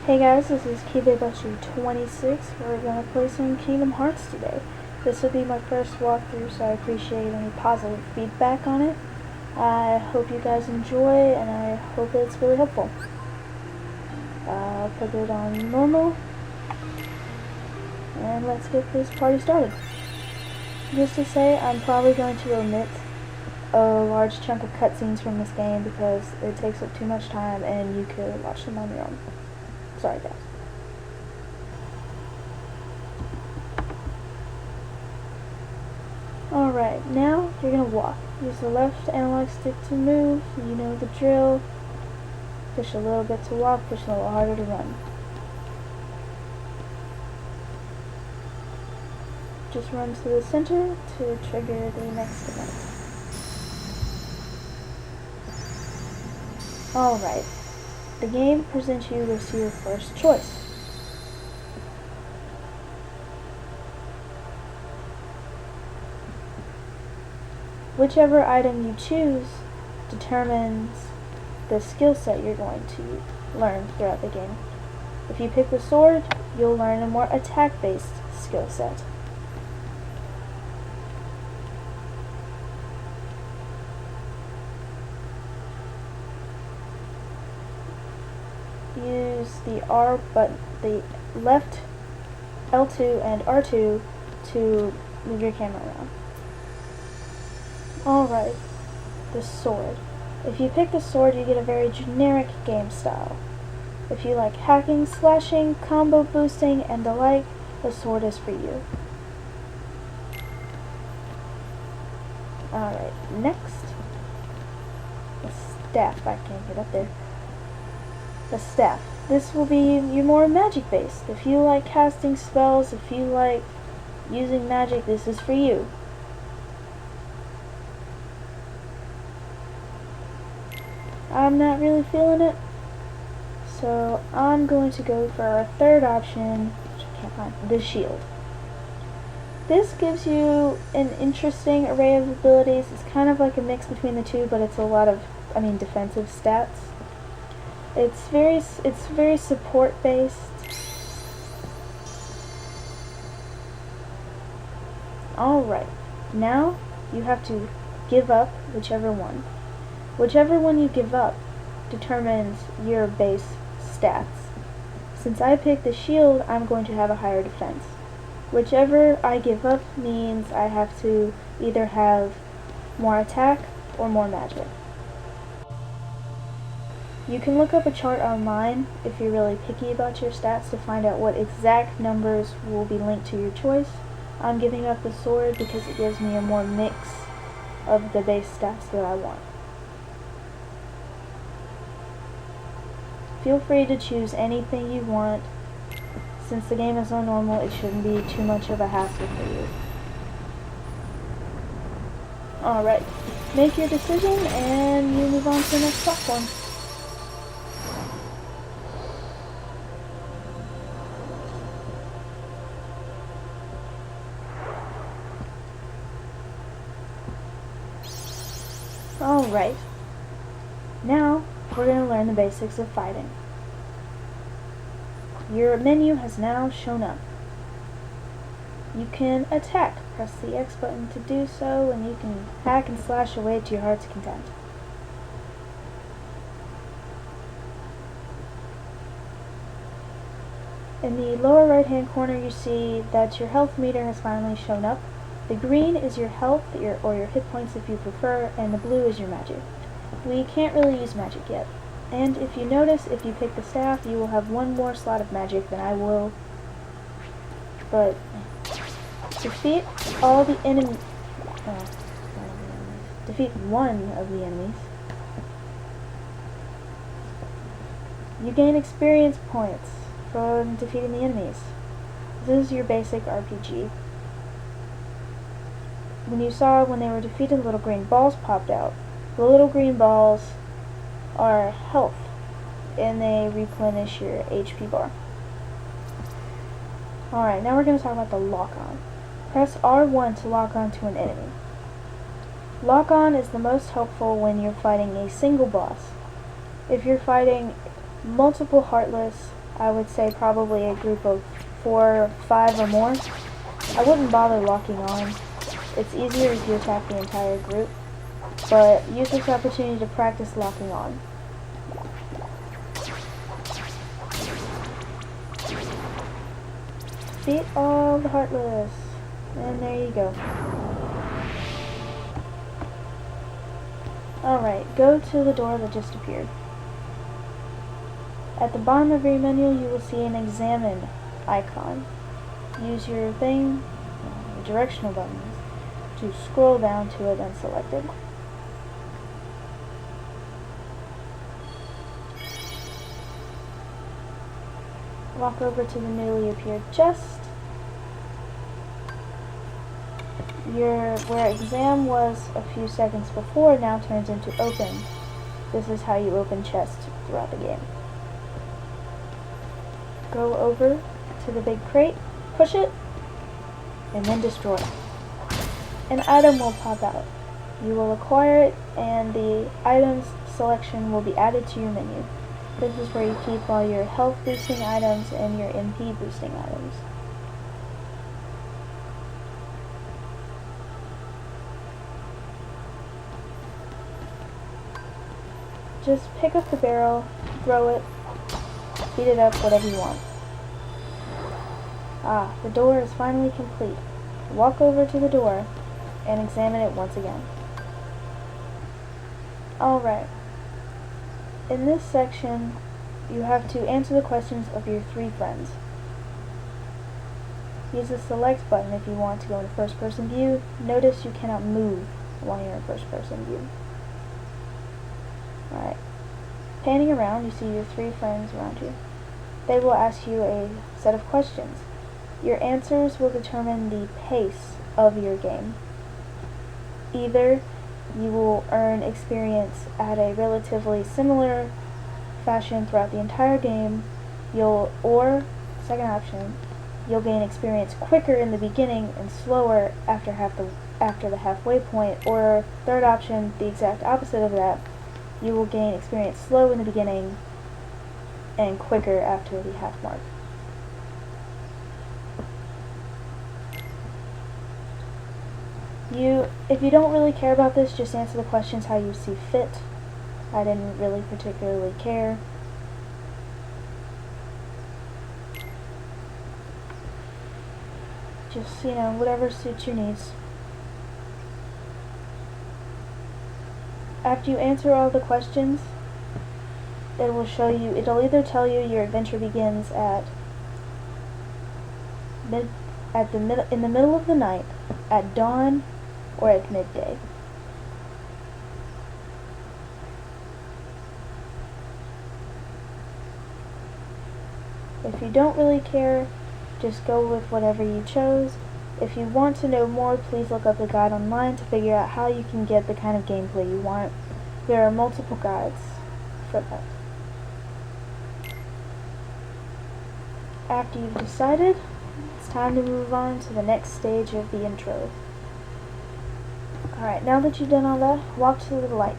Hey guys, this is KeyBabeBuster26. We're gonna play some Kingdom Hearts today. This will be my first walkthrough, so I appreciate any positive feedback on it. I hope you guys enjoy, and I hope it's really helpful. I'll put it on normal, and let's get this party started. Just to say, I'm probably going to omit a large chunk of cutscenes from this game because it takes up too much time, and you could watch them on your own. Sorry guys. Alright, now you're going to walk. Use the left analog stick to move, you know the drill. Push a little bit to walk, push a little harder to run. Just run to the center to trigger the next event. Alright, the game presents you with your first choice. Whichever item you choose determines the skill set you're going to learn throughout the game. If you pick the sword, you'll learn a more attack-based skill set. Use the R button, the left L2 and R2 to move your camera around. Alright, the sword. If you pick the sword, you get a very generic game style. If you like hacking, slashing, combo boosting, and the like, the sword is for you. Alright, next, the staff. I can't get up there. The staff. This will be your more magic based. If you like casting spells, if you like using magic, this is for you. I'm not really feeling it, so I'm going to go for a third option, which I can't find, the shield. This gives you an interesting array of abilities. It's kind of like a mix between the two, but it's a lot of, defensive stats. It's very support based. Alright, now you have to give up whichever one. Whichever one you give up determines your base stats. Since I picked the shield, I'm going to have a higher defense. Whichever I give up means I have to either have more attack or more magic. You can look up a chart online if you're really picky about your stats to find out what exact numbers will be linked to your choice. I'm giving up the sword because it gives me a more mix of the base stats that I want. Feel free to choose anything you want. Since the game is on normal, it shouldn't be too much of a hassle for you. Alright, make your decision and you move on to the next platform. Alright, now we're going to learn the basics of fighting. Your menu has now shown up. You can attack. Press the X button to do so, and you can hack and slash away to your heart's content. In the lower right hand corner you see that your health meter has finally shown up. The green is your health, or your hit points if you prefer, and the blue is your magic. We can't really use magic yet. And if you notice, if you pick the staff, you will have one more slot of magic than I will. But defeat all the enemies. Defeat one of the enemies. You gain experience points from defeating the enemies. This is your basic RPG. When you saw when they were defeated, little green balls popped out. The little green balls are health, and they replenish your HP bar. Alright, now we're going to talk about the lock-on. Press R1 to lock on to an enemy. Lock-on is the most helpful when you're fighting a single boss. If you're fighting multiple Heartless, I would say probably a group of 4, 5 or more. I wouldn't bother locking on. It's easier if you attack the entire group, but use this opportunity to practice locking on. Beat all the Heartless, and there you go. Alright, go to the door that just appeared. At the bottom of your menu, you will see an Examine icon. Use your thing, your directional buttons, to scroll down to it and select it. Walk over to the newly appeared chest. Where exam was a few seconds before now turns into open. This is how you open chests throughout the game. Go over to the big crate, push it, and then destroy it. An item will pop out. You will acquire it, and the items selection will be added to your menu. This is where you keep all your health boosting items and your MP boosting items. Just pick up the barrel, throw it, beat it up, whatever you want. Ah, the door is finally complete. Walk over to the door and examine it once again. Alright. In this section, you have to answer the questions of your 3 friends. Use the select button if you want to go in first person view. Notice you cannot move while you're in first person view. Alright. Panning around, you see your 3 friends around you. They will ask you a set of questions. Your answers will determine the pace of your game. Either you will earn experience at a relatively similar fashion throughout the entire game, or, second option, you'll gain experience quicker in the beginning and slower after the halfway point, or third option, the exact opposite of that. You will gain experience slow in the beginning and quicker after the half mark. If you don't really care about this, just answer the questions how you see fit. I didn't really particularly care. Just, whatever suits your needs. After you answer all the questions, it'll either tell you your adventure begins in the middle of the night, at dawn, or at midday. If you don't really care, just go with whatever you chose. If you want to know more, please look up the guide online to figure out how you can get the kind of gameplay you want. There are multiple guides for that. After you've decided, it's time to move on to the next stage of the intro. Alright, now that you've done all that, walk to the light.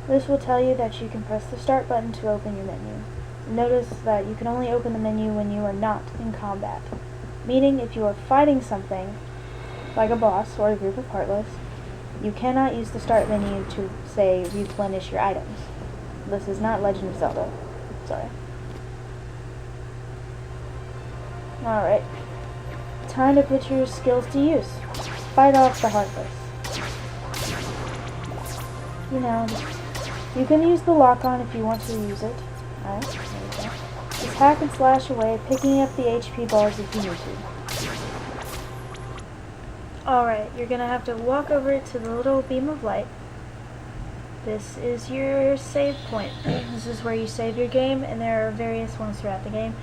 This will tell you that you can press the start button to open your menu. Notice that you can only open the menu when you are not in combat, meaning if you are fighting something, like a boss or a group of Heartless, you cannot use the start menu to, say, replenish your items. This is not Legend of Zelda. Sorry. Alright. Time to put your skills to use. Fight off the Heartless. You can use the lock-on if you want to use it. Alright, there we go. Just hack and slash away, picking up the HP balls if you need to. Alright, you're gonna have to walk over to the little beam of light. This is your save point. This is where you save your game, and there are various ones throughout the game.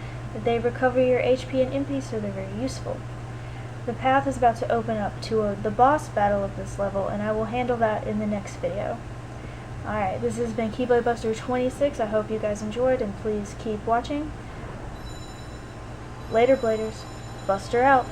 They recover your HP and MP, so they're very useful. The path is about to open up to the boss battle of this level, and I will handle that in the next video. Alright, this has been Keyblade Buster 26. I hope you guys enjoyed, and please keep watching. Later, Bladers. Buster out.